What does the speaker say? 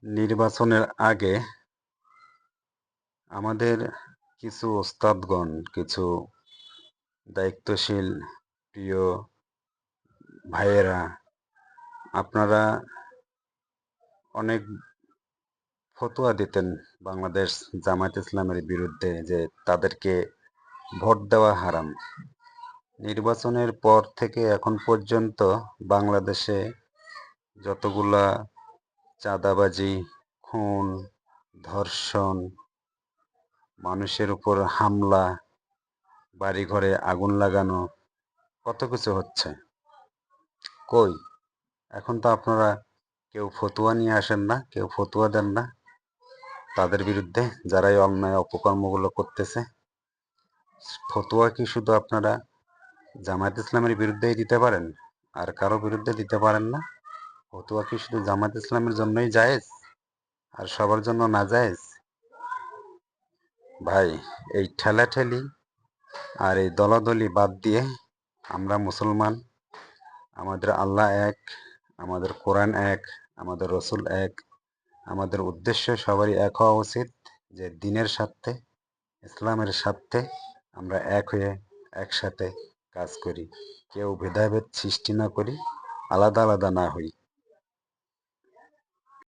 নির্বাচনের আগে আমাদের কিছু ওস্তাদগণ, কিছু দায়িত্বশীল প্রিয় ভাইয়েরা, আপনারা অনেক ফতোয়া দিতেন বাংলাদেশ জামায়াত ইসলামের বিরুদ্ধে যে তাদেরকে ভোট দেওয়া হারাম। নির্বাচনের পর থেকে এখন পর্যন্ত বাংলাদেশে যতগুলা চাঁদাবাজি, খুন, ধর্ষণ, মানুষের উপর হামলা, বাড়িঘরে আগুন লাগানো, কত কিছু হচ্ছে। কই এখন তো আপনারা কেউ ফতুয়া নিয়ে আসেন না, কেউ ফতুয়া দেন না তাদের বিরুদ্ধে, যারা এই অন্যায় অপকর্মগুলো করতেছে। ফতুয়া কি শুধু আপনারা জামায়াত ইসলামের বিরুদ্ধেই দিতে পারেন, আর কারো বিরুদ্ধে দিতে পারেন না? ফতুয়া কি শুধু জামায়াত ইসলামের জন্যই জায়েজ আর সবার জন্য না জায়েজ? ভাই, এই ঠেলাঠেলি আর এই দলাদলি বাদ দিয়ে আমরা মুসলমান, আমাদের আল্লাহ এক, আমাদের কোরআন এক, আমাদের রসুল এক, আমাদের উদ্দেশ্য সবারই এক হওয়া উচিত যে দ্বীনের স্বার্থে, ইসলামের স্বার্থে আমরা এক হয়ে একসাথে কাজ করি, কেউ ভেদাভেদ সৃষ্টি না করি, আলাদা আলাদা না হই।